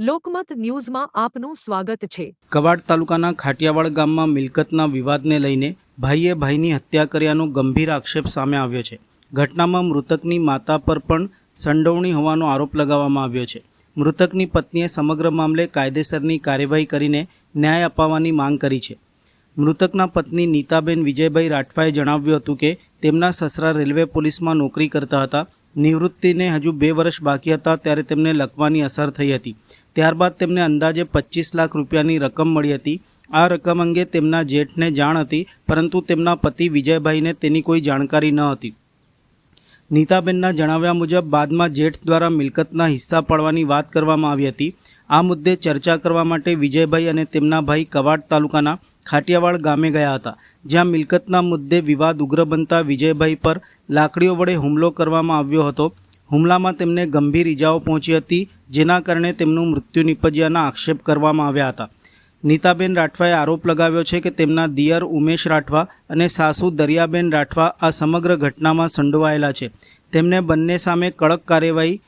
લોકમત ન્યૂઝમાં આપનું સ્વાગત છે। કવાડ તાલુકાના ખાટિયાવાડ ગામમાં મિલકતના વિવાદને લઈને ભાઈએ ભાઈની હત્યા કર્યાનો ગંભીર આક્ષેપ સામે આવ્યો છે। ઘટનામાં મૃતકની માતા પર પણ સંડોવણી હોવાનો આરોપ લગાવવામાં આવ્યો છે। મૃતકની પત્નીએ સમગ્ર મામલે કાયદેસરની કાર્યવાહી કરીને ન્યાય અપાવવાની માંગ કરી છે। મૃતકના પત્ની નીતાબેન વિજયભાઈ રાઠવાએ જણાવ્યું હતું કે તેમના સસરા રેલવે પોલીસમાં નોકરી કરતા હતા। નિવૃત્તિને હજુ 2 વર્ષ બાકી હતા ત્યારે તેમને લકવાની અસર થઈ હતી। ત્યારબાદ તેમને અંદાજે 25 લાખ રૂપિયાની રકમ મળી હતી। આ રકમ અંગે તેમના જેઠને જાણ હતી, પરંતુ તેમના પતિ વિજયભાઈને તેની કોઈ જાણકારી ન હતી। નીતાબેનના જણાવ્યા મુજબ બાદમાં જેઠ દ્વારા મિલકતના હિસ્સા પાડવાની વાત કરવામાં આવી હતી। આ મુદ્દે ચર્ચા કરવા માટે વિજયભાઈ અને તેમના ભાઈ કવાડ તાલુકાના ખાટિયાવાડ ગામે ગયા હતા, જ્યાં મિલકતના મુદ્દે વિવાદ ઉગ્ર બનતા વિજયભાઈ પર લાકડીઓ વડે હુમલો કરવામાં આવ્યો હતો। હુમલામાં તેમને ગંભીર ઈજાઓ પહોંચી હતી, જેના કારણે તેમનું મૃત્યુ નિપજ્યાના આક્ષેપ કરવામાં આવ્યા હતા। નીતાબેન રાઠવાએ આરોપ લગાવ્યો છે કે તેમના દિયર ઉમેશ રાઠવા અને સાસુ દરિયાબેન રાઠવા આ સમગ્ર ઘટનામાં સંડોવાયેલા છે। તેમને બંને સામે કડક કાર્યવાહી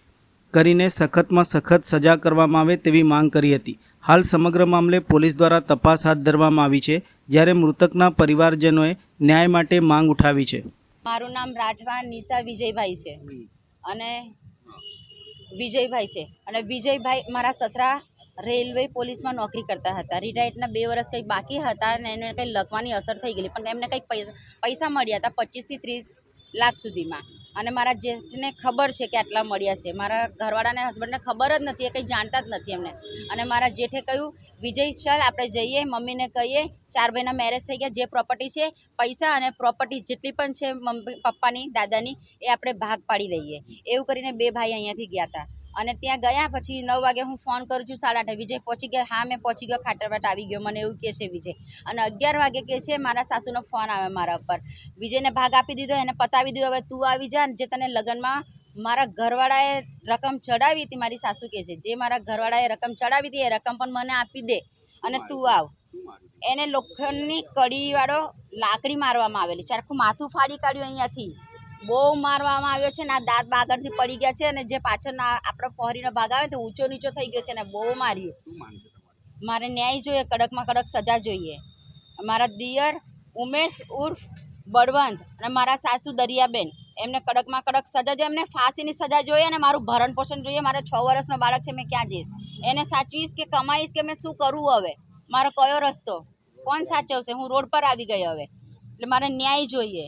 કરીને સખતમાં સખત સજા કરવામાં આવે તેવી માંગ કરી હતી। હાલ સમગ્ર મામલે પોલીસ દ્વારા તપાસ હાથ ધરવામાં આવી છે, જ્યારે મૃતકના પરિવારજનોએ ન્યાય માટે માંગ ઉઠાવી છે। મારું નામ રાઠવા નિશા વિજયભાઈ છે અને વિજયભાઈ મારા સસરા રેલવે પોલીસમાં નોકરી કરતા હતા। રિટાયર્ડના 2 વર્ષ કંઈ બાકી હતા અને એને કંઈ લકવાની અસર થઈ ગયેલી, પણ એમને કંઈક પૈસા મળ્યા હતા 25 થી 30 લાખ સુધીમાં। અને મારા જેઠને ખબર છે કે આટલા મળ્યા છે। મારા ઘરવાળાને હસબન્ડને ખબર જ નથી, એ કંઈ જાણતા જ નથી એમને। અને મારા જેઠે કહ્યું, વિજય ચાલ આપણે જઈએ, મમ્મીને કહીએ, 4 ભાઈના મેરેજ થઈ ગયા, જે પ્રોપર્ટી છે, પૈસા અને પ્રોપર્ટી જેટલી પણ છે મમ્મી પપ્પાની દાદાની, એ આપણે ભાગ પાડી લઈએ। એવું કરીને 2 ભાઈ અહીંયાથી ગયા હતા। અને ત્યાં ગયા પછી 9 વાગે હું ફોન કરું છું, 8:30 વિજય પહોંચી ગયા? હા મેં પહોંચી ગયો, ખાટરવાટ આવી ગયો, મને એવું કહે છે વિજય। અને 11 વાગે કહે છે મારા સાસુનો ફોન આવે મારા ઉપર, વિજયને ભાગ આપી દીધો, એને પતાવી દીધો, હવે તું આવી જા, જે તને લગ્નમાં મારા ઘરવાળાએ રકમ ચડાવી હતી, મારી સાસુ કહે છે જે મારા ઘરવાળાએ રકમ ચડાવી હતી એ રકમ પણ મને આપી દે અને તું આવ। એને લોખંડની કડીવાળો લાકડી મારવામાં આવેલી છે, આખું માથું ફાડી કાઢ્યું, અહીંયાથી બહુ મારવામાં આવ્યો છે ને આ દાંત બાગળથી પડી ગયા છે અને જે પાછળના આપણો પહોરીનો ભાગ આવે તો ઊંચો નીચો થઈ ગયો છે ને બહુ માર્યું। મારે ન્યાય જોઈએ, કડકમાં કડક સજા જોઈએ। મારા દિયર ઉમેશ ઉર્ફ બળવંત અને મારા સાસુ દરિયાબેન, એમને કડકમાં કડક સજા જોઈએ, એમને ફાંસીની સજા જોઈએ અને મારું ભરણ પોષણ જોઈએ। મારે 6 વર્ષનો બાળક છે, મેં ક્યાં જઈશ? એને સાચવીશ કે કમાઈશ કે મેં શું કરવું? હવે મારો કયો રસ્તો? કોણ સાચવશે? હું રોડ પર આવી ગયો હવે, એટલે મારે ન્યાય જોઈએ।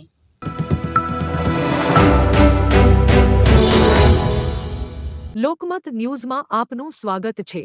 લોકમત ન્યૂઝમાં આપનું સ્વાગત છે।